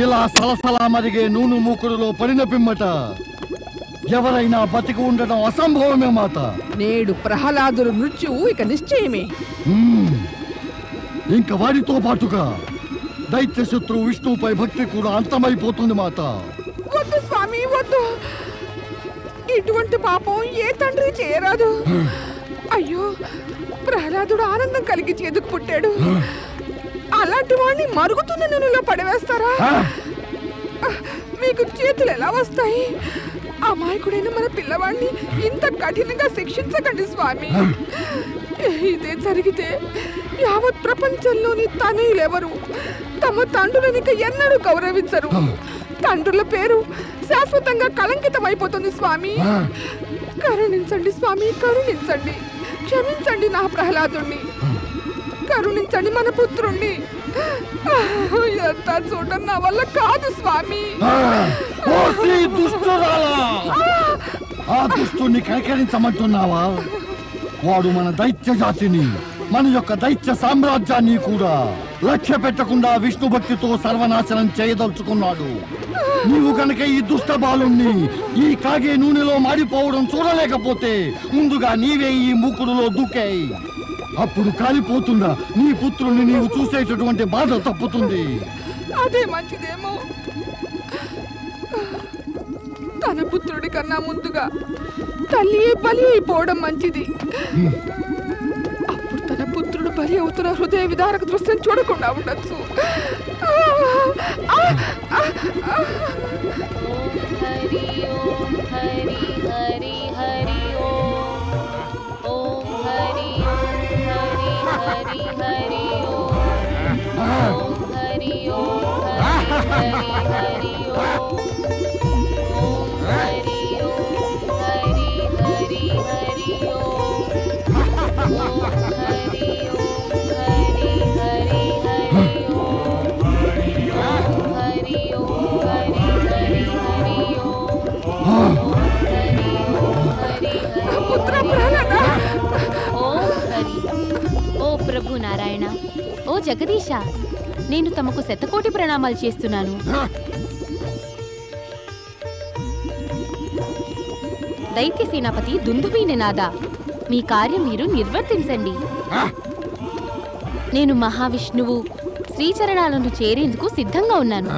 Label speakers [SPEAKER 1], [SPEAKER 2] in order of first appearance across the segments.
[SPEAKER 1] ఇలా సలసలా మరిగే నూనె మూకుడులో పడిన పిమ్మట ఎవరైనా బతికి ఉండడం అసంభవమే మాత.
[SPEAKER 2] నేడు ప్రహ్లాదుడు మృత్యువు ఇక నిశ్చయమే.
[SPEAKER 1] ఇంకా వారితో పాటుగా దైత్య శత్రువు విష్ణువుపై భక్తి కూడా అంతమైపోతుంది మాత.
[SPEAKER 2] వద్దు స్వామి, వద్దు. ఇటువంటి పాపం ఏ తండ్రి చేయరాదు. అయ్యో, ప్రహ్లాదుడు ఆనందం కలిగి చేదుకు పుట్టాడు. అలాంటి వాడిని మరుగుతున్న నూనెలో పడవేస్తారా? మీకు చేతులు ఎలా వస్తాయి? అమాయకుడైన మన పిల్లవాడిని ఇంత కఠినంగా శిక్షించకండి స్వామి. ఇదే జరిగితే యావత్ ప్రపంచంలోని తనయులెవరు తమ తండ్రులని ఎన్నడూ గౌరవించరు. తండ్రుల పేరు శాశ్వతంగా కళంకితమైపోతుంది స్వామి. కరుణించండి స్వామి, కరుణించండి. క్షమించండి నా ప్రహ్లాదుణ్ణి, కరుణించండి మన పుత్రుణ్ణి. ఎంత చూడడం నా వల్ల కాదు స్వామి.
[SPEAKER 1] ఆ దుష్టుని కనికరించమంటున్నావా? వాడు మన దైత్య జాతిని, మన యొక్క దైత్య సామ్రాజ్యాన్ని కూడా లక్ష్య పెట్టకుండా విష్ణు భక్తితో సర్వనాశనం చేయదలుచుకున్నాడు. నీవు కనుక ఈ దుష్ట బాలుణ్ణి ఈ కాగే నూనెలో మాడిపోవడం చూడలేకపోతే ముందుగా నీవే ఈ మూకుడులో దూకాయి. అప్పుడు కాలిపోతున్నా నీ పుత్రుని నీవు చూసేటటువంటి బాధ తప్పుతుంది.
[SPEAKER 2] అదే మంచిదేమో. తన పుత్రుడి కన్నా ముందుగా తల్లి బలి అయిపోవడం మంచిది. అప్పుడు తన పుత్రుడు బలి అవుతున్న హృదయ విదారక దృశ్యం చూడకుండా ఉండొచ్చు.
[SPEAKER 3] ప్రభు నారాయణ, ఓ జగదీశ, నేను తమకు శతకోటి ప్రణామాలు చేస్తున్నాను. దైత్య సేనాపతి దుందుబీనినాథ, మీ కార్యం మీరు నిర్వర్తించండి. నేను మహావిష్ణువు శ్రీచరణాలను చేరేందుకు సిద్ధంగా ఉన్నాను.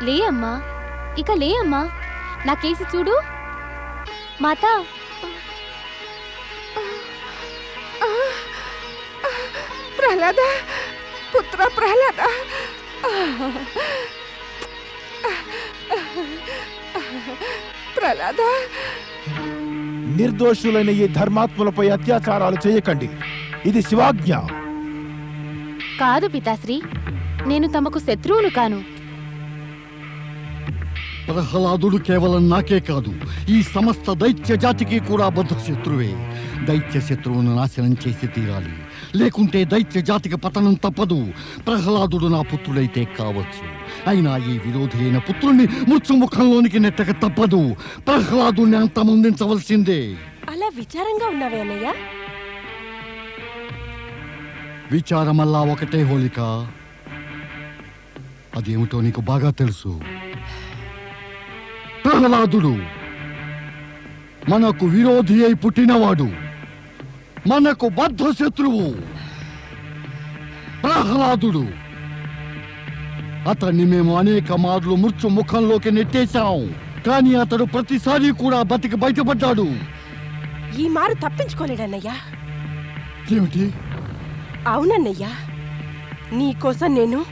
[SPEAKER 3] లే అమ్మా, ఇక లే అమ్మా, నా కేసి చూడు. మాతా,
[SPEAKER 2] ప్రహ్లాద, పుత్ర ప్రహ్లాద, ప్రహ్లాద.
[SPEAKER 4] నిర్దోషులైన ఈ ధర్మాత్ములపై అత్యాచారాలు చేయకండి, ఇది శివాజ్ఞ.
[SPEAKER 3] కాదు పితాశ్రీ, నేను తమకు శత్రువును కాను.
[SPEAKER 1] ప్రహ్లాదుడు కేవలం నాకే కాదు, ఈ సమస్త దైత్య జాతికి కూడా బద్ధ శత్రువే. దైత్య శత్రువును నాశనం చేసి తీరాలి, లేకుంటే దైత్య జాతికి పతనం తప్పదు. ప్రహ్లాదుడు నా పుత్రుడైతే కావచ్చు, అయినా ఈ విరోధి అయిన పుత్రుణ్ణి మృత్యుముఖంలోనికి నెట్టక తప్పదు. ప్రహ్లాదుని అంతమొందించవలసిందే.
[SPEAKER 5] అలా విచారంగా ఉన్నావే అన్నయ్య?
[SPEAKER 1] విచారమల్లా ఒకటే హోలిక, అదేమిటో నీకు బాగా తెలుసు. ప్రహ్లాదుడు మనకు విరోధి అయి పుట్టినవాడు, మనకు బద్ధ శత్రువు. ప్రహ్లాదుడు అతన్ని మేము అనేక మార్లు మృత్యు ముఖంలోకి నెట్టేశాం, కానీ అతడు ప్రతిసారి కూడా బతికి బయటపడ్డాడు.
[SPEAKER 5] ఈ మారు తప్పించుకోలేడన్నయ్యా.
[SPEAKER 1] ఏమిటి?
[SPEAKER 5] అవునన్నయ్యా, నీకోసం నేను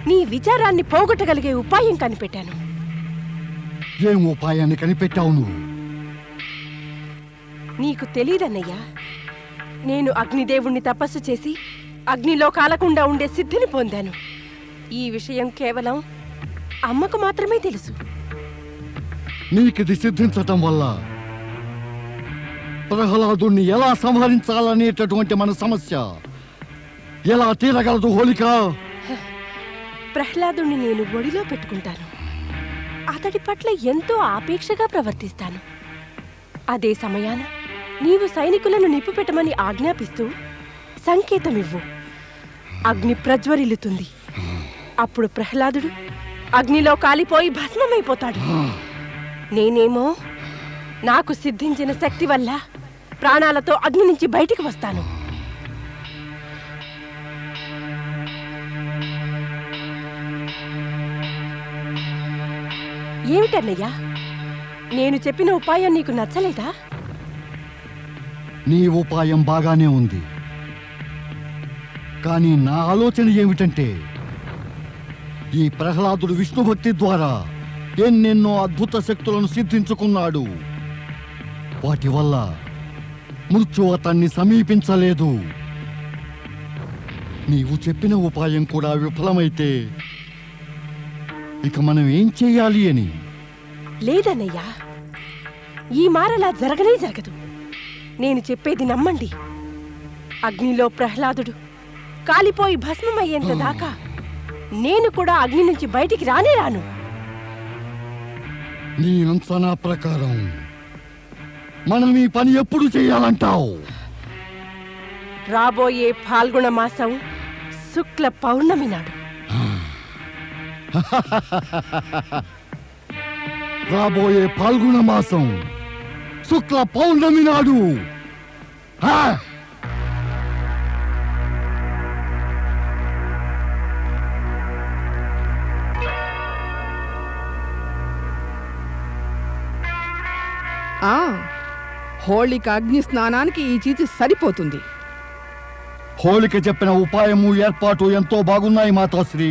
[SPEAKER 5] నీ విచారాన్ని పోగొట్టగలిగే ఉపాయం కనిపెట్టాను.
[SPEAKER 1] ఏం ఉపాయాన్ని కనిపెట్టావు నువ్వు?
[SPEAKER 5] నీకు తెలీదన్నయ్యా, నేను అగ్నిదేవుణ్ణి తపస్సు చేసి అగ్నిలో కాలకుండా ఉండే సిద్ధిని పొందాను. ఈ విషయం కేవలం అమ్మకు మాత్రమే తెలుసు.
[SPEAKER 1] నీకిది సిద్ధించటం వల్ల ప్రహ్లాదుణ్ణి ఎలా సంహరించాలనేటటువంటి మన సమస్య ఎలా తీరగలదు హోలిక?
[SPEAKER 5] ప్రహ్లాదుణ్ణి నేను ఒడిలో పెట్టుకుంటాను. అతడి పట్ల ఎంతో ఆపేక్షగా ప్రవర్తిస్తాను. అదే సమయాన నీవు సైనికులను నిప్పుపెట్టమని ఆజ్ఞాపిస్తూ సంకేతమివ్వు. అగ్ని ప్రజ్వరిల్లుతుంది. అప్పుడు ప్రహ్లాదుడు అగ్నిలో కాలిపోయి భస్మమైపోతాడు. నేనేమో నాకు సిద్ధించిన శక్తి వల్ల ప్రాణాలతో అగ్ని నుంచి బయటికి వస్తాను. ఏమిటన్నయ్యా, నేను చెప్పిన ఉపాయం నీకు నచ్చలేదా?
[SPEAKER 1] నీ ఉపాయం బాగానే ఉంది, కానీ నా ఆలోచన ఏమిటంటే ఈ ప్రహ్లాదుడు విష్ణుభక్తి ద్వారా ఎన్నెన్నో అద్భుత శక్తులను సిద్ధించుకున్నాడు. వాటి వల్ల మృత్యు అతన్ని సమీపించలేదు. నీవు చెప్పిన ఉపాయం కూడా విఫలమైతే ఇక మనం ఏం చెయ్యాలి అని?
[SPEAKER 5] లేదన్నయ్యా, ఈ మారలా జరగనే జరగదు. నేను చెప్పేది నమ్మండి. అగ్నిలో ప్రహ్లాదుడు కాలిపోయి భస్మమయ్యేంత దాకా నేను కూడా అగ్ని నుంచి బయటికి రానే రాను.
[SPEAKER 1] నీ అంచనా ప్రకారం మనం ఈ పని ఎప్పుడు చేయాలంటావు?
[SPEAKER 5] రాబోయే ఫాల్గుణ మాసం శుక్ల పౌర్ణమి నాడు.
[SPEAKER 1] రాబోయే ఫాల్గుణ మాసం శుక్ల పౌర్ణమి నాడు.
[SPEAKER 2] హోళిక అగ్ని స్నానానికి ఈ చీచి సరిపోతుంది.
[SPEAKER 1] హోళిక చెప్పిన ఉపాయము ఏర్పాటు ఎంతో బాగున్నాయి మాతాశ్రీ.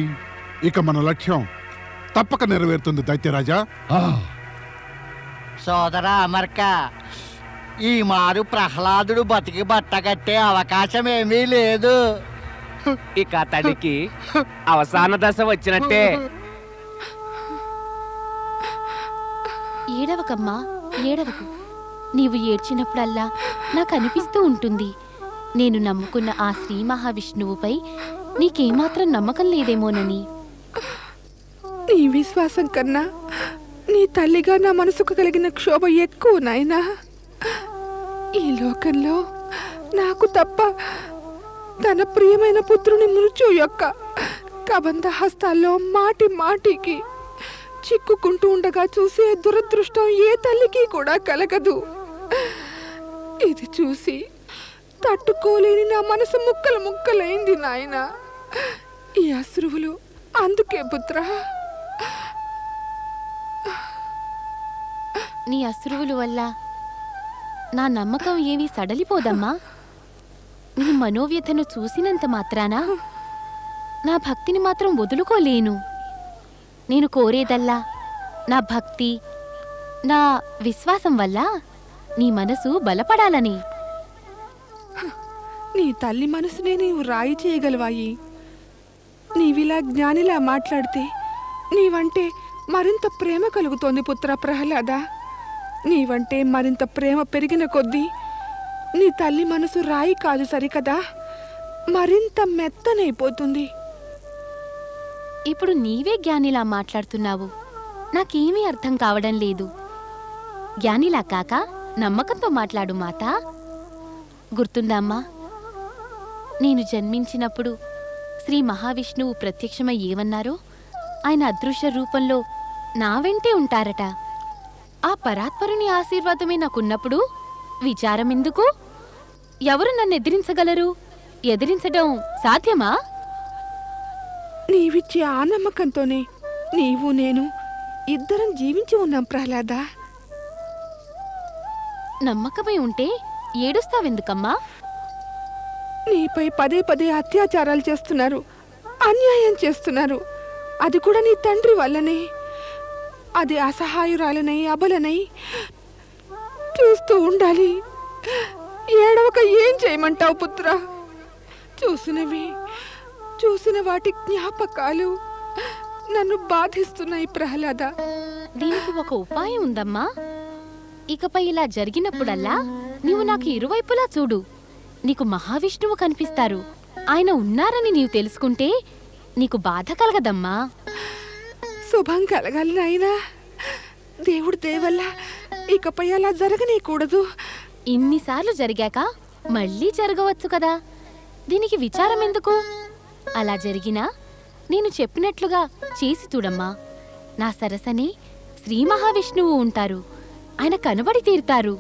[SPEAKER 4] ఇక మన లక్ష్యం తప్పక నెరవేరుతుంది దైత్యరాజా.
[SPEAKER 6] సోదరా అమర్క, ఈ మారు ప్రహ్లాదుడు బతికి బట్టగట్టే అవకాశం ఏమీ లేదు.
[SPEAKER 7] ఇక అతడికి అవసాన దశ వచ్చినట్టే.
[SPEAKER 3] ఏడవకమ్మా, ఏడవకు. నీవు ఏడ్చినప్పుడల్లా నాకు అనిపిస్తూ ఉంటుంది, నేను నమ్ముకున్న ఆ శ్రీ మహావిష్ణువుపై నీకేమాత్రం నమ్మకం లేదేమోనని.
[SPEAKER 2] నీ విశ్వాసం కన్నా నీ తల్లిగా నా మనసుకు కలిగిన క్షోభ ఎక్కువ నాయనా. ఈ లోకంలో నాకు తప్ప తన ప్రియమైన పుత్రుని మృత్యు యొక్క కబంధ హస్తాల్లో మాటి మాటికి చిక్కుకుంటూ ఉండగా చూసే దురదృష్టం ఏ తల్లికి కూడా కలగదు. ఇది చూసి తట్టుకోలేని నా మనసు ముక్కలు ముక్కలైంది నాయన. ఈ అశ్రువులు అందుకే పుత్ర.
[SPEAKER 3] నీ అశ్రువుల వల్ల నా నమ్మకం ఏమీ సడలిపోదమ్మా. నీ మనోవ్యతను చూసినంత మాత్రాన నా భక్తిని మాత్రం వదులుకోలేను. నేను కోరేదల్లా నా భక్తి, నా విశ్వాసం వల్ల నీ మనసు బలపడాలని.
[SPEAKER 2] నీ తల్లి మనసునే నీవు రాయి చేయగలవాయి. నీవిలా జ్ఞానిలా మాట్లాడితే నీవంటే మరింత ప్రేమ కలుగుతోంది పుత్ర ప్రహ్లాద. నీవంటే మరింత ప్రేమ పెరిగిన కొద్దీ నీ తల్లి మనసు రాయి కాదు సరికదా, మరింత మెత్తనైపోతుంది.
[SPEAKER 3] ఇప్పుడు నీవే జ్ఞానిలా మాట్లాడుతున్నావు. నాకేమీ అర్థం కావడం లేదు. జ్ఞానిలా కాక నమ్మకంతో మాట్లాడు మాత. గుర్తుందమ్మా, నేను జన్మించినప్పుడు శ్రీ మహావిష్ణువు ప్రత్యక్షమై ఏమన్నారో? ఆయన అదృశ్య రూపంలో నా వెంటే ఉంటారట. ఆ పరాత్పరుని ఆశీర్వాదమే నాకున్నప్పుడు విచారం ఎందుకు? ఎవరు నన్ను ఎదిరించగలరు? ఎదిరించడం సాధ్యమా?
[SPEAKER 2] నీవిచ్చే ఆ నమ్మకంతోనే నీవు నేను ఇద్దరం జీవించి ఉన్నాం ప్రహ్లాద.
[SPEAKER 3] నమ్మకమై ఉంటే ఏడుస్తావెందుకమ్మా?
[SPEAKER 2] నీపై పదే పదే అత్యాచారాలు చేస్తున్నారు, అన్యాయం చేస్తున్నారు. అది కూడా నీ తండ్రి వల్లనే. అది అసహాయురాలనై అబలనై చూస్తూ ఉండాలి. ఏడవక ఏం చేయమంటావు పుత్ర? చూసిన వాటి జ్ఞాపకాలు నన్ను బాధిస్తున్నాయి ప్రహ్లాద.
[SPEAKER 3] దీనికి ఒక ఉపాయం ఉందమ్మా. ఇకపై ఇలా జరిగినప్పుడల్లా నీవు నాకు ఇరువైపులా చూడు. నీకు మహావిష్ణువు కనిపిస్తారు. ఆయన ఉన్నారని నీవు తెలుసుకుంటే నీకు బాధ కలగదమ్మా.
[SPEAKER 2] శుభం కలగాలి నాయనా. దేవుడి దేవల్ల ఇకపై అలా జరగనీయకూడదు.
[SPEAKER 3] ఇన్నిసార్లు జరిగాక మళ్ళీ జరగవచ్చు కదా, దీనికి విచారం ఎందుకు? అలా జరిగినా నేను చెప్పినట్లుగా చేసి చూడమ్మా. నా సరసనే శ్రీ మహావిష్ణువు ఉంటారు. ఆయన కనబడి తీరుతారు.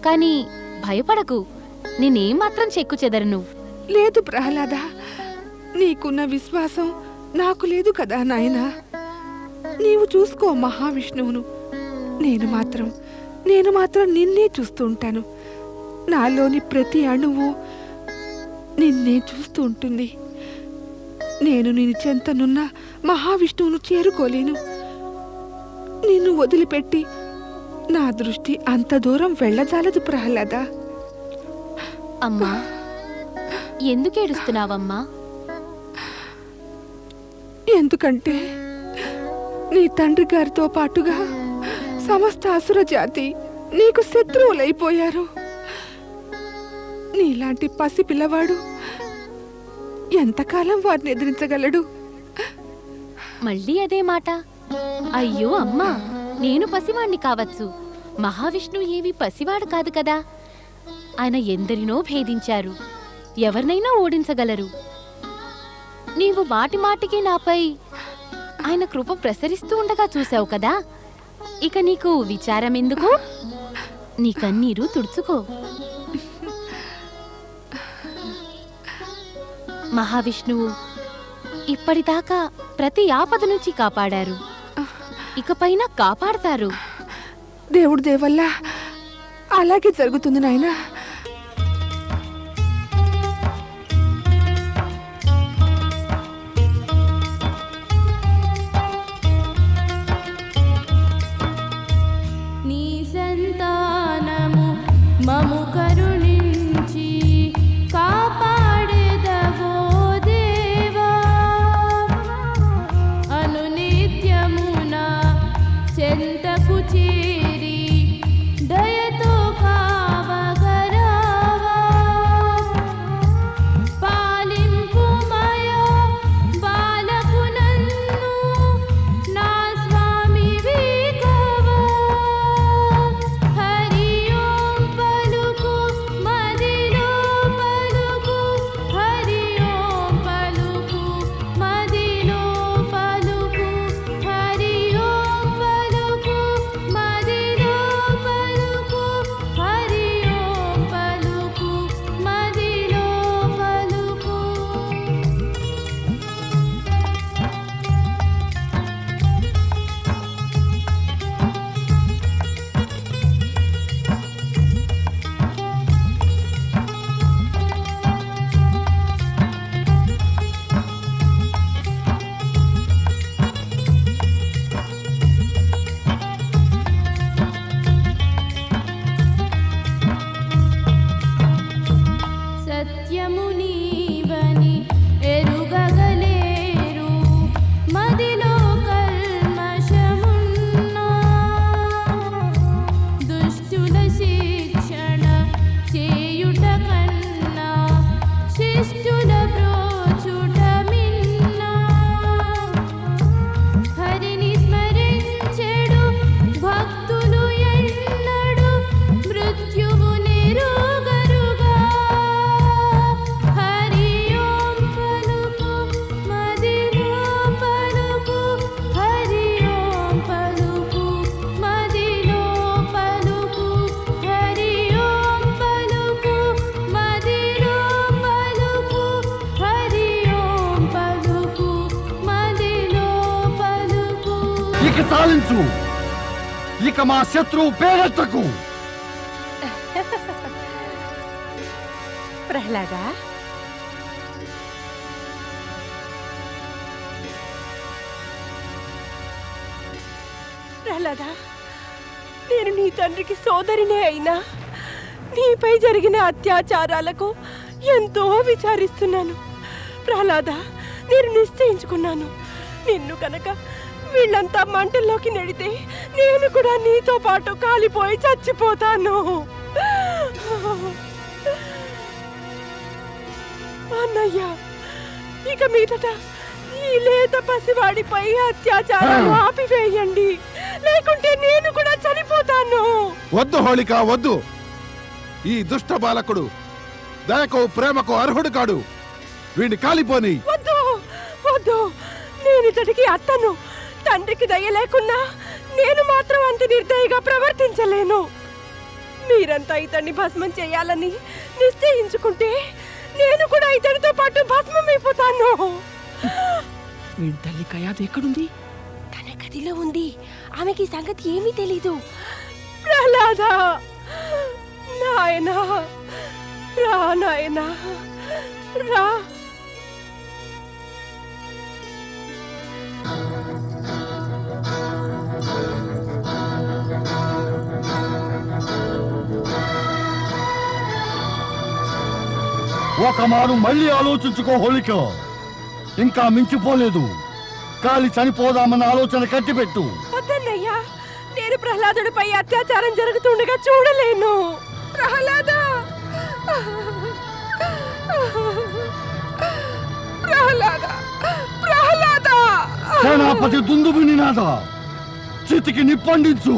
[SPEAKER 3] కానీ భయపడకు, నేనేమాత్రం చెక్కు చెదరను.
[SPEAKER 2] లేదు ప్రహ్లాద, నీకున్న విశ్వాసం నాకు లేదు కదా నాయనా. నీవు చూసుకో మహావిష్ణువును. నేను మాత్రం నిన్నే చూస్తూ ఉంటాను. నాలోని ప్రతి అణువు నిన్నే చూస్తూ ఉంటుంది. నేను నిన్ను చెంతనున్న మహావిష్ణువును చేరుకోలేను. నిన్ను వదిలిపెట్టి నా దృష్టి అంత దూరం వెళ్ళజాలదు ప్రహ్లాద.
[SPEAKER 3] అమ్మా, ఎందుకేడుస్తున్నావమ్మా?
[SPEAKER 2] ఎందుకంటే నీ తండ్రి గారితో పాటుగా సమస్త అసుర జాతి నీకు శత్రువులైపోయారు. నీలాంటి పసి పిల్లవాడు ఎంతకాలం వారిని ఎదిరించగలడు?
[SPEAKER 3] మళ్ళీ అదే మాట. అయ్యో అమ్మా, నేను పసివాణ్ణి కావచ్చు, మహావిష్ణువు ఏవి పసివాడు కాదు కదా. ఆయన ఎందరినో భేదించారు, ఎవరినైనా ఓడించగలరు. నీవు మాటి మాటికి నాపై ఆయన కృప ప్రసరిస్తూ ఉండగా చూశావు కదా. ఇక నీకు విచారం ఎందుకు? నీ కన్నీరు తుడుచుకో. మహావిష్ణువు ఇప్పటిదాకా ప్రతి ఆపద నుంచి కాపాడారు, ఇకపైన కాపాడతారు.
[SPEAKER 2] దేవుడి దేవల్ల అలాగే జరుగుతుంది నాయనా.
[SPEAKER 8] నీ సంతానము మము కరుణించి కాపాడెదవో దేవా. అనునిత్యమున చెంతకు చేరి దయతో కావగరావా.
[SPEAKER 1] నివారించు. ఇక మా శత్రువు పేరెత్తకు.
[SPEAKER 5] ప్రహ్లాద, ప్రహ్లాద, నేను నీ తండ్రికి సోదరినే అయినా నీపై జరిగిన అత్యాచారాలకు ఎంతో విచారిస్తున్నాను. ప్రహ్లాద, నేను నిశ్చయించుకున్నాను. నిన్ను కనుక వీళ్ళంతా మంటల్లోకి నెడితే నేను కూడా నీతో పాటు కాలిపోయి చచ్చిపోతాను. అన్నయ్య, ఇక మీదట ఈ లేత పసివాడిపై అత్యాచారాలు ఆపివేయండి, లేకుంటే నేను కూడా చనిపోతాను.
[SPEAKER 4] వద్దు హోళిక, వద్దు. ఈ దుష్ట బాలకుడు దయకు ప్రేమకు అర్హుడు కాడు. వీడిని కాలిపోని.
[SPEAKER 5] వద్దు వద్దు, నేను ఇతడికి అత్తను. తండ్రికి దయ లేకున్నా నేను మాత్రం అంత నిర్దయగా ప్రవర్తించలేను. మీరంతా ఇతన్ని భస్మం చేయాలని నిశ్చయించుకుంటే నేను కూడా ఇతడితో పాటు భస్మమైపోతాను.
[SPEAKER 2] వీడి తల్లి కయాదు ఎక్కడుంది?
[SPEAKER 5] తన గదిలో ఉంది. ఆమెకి సంగతి ఏమీ తెలీదు. ప్రహ్లాద, నాయనా రా, నాయనా రా.
[SPEAKER 1] ఒక మారు మళ్ళీ ఆలోచించుకో హోళిక. ఇంకా మించిపోలేదు. కాలి చనిపోదామన్న ఆలోచన కట్టిపెట్టు.
[SPEAKER 5] వద్దన్నయ్యా, నేను ప్రహ్లాదుడిపై అత్యాచారం జరుగుతుండగా చూడలేను. ప్రహ్లాద, ప్రహ్లాద, ప్రహ్లాద.
[SPEAKER 1] సేనాపతి దుందుబిని నాథ, చితికి నిప్పండించు.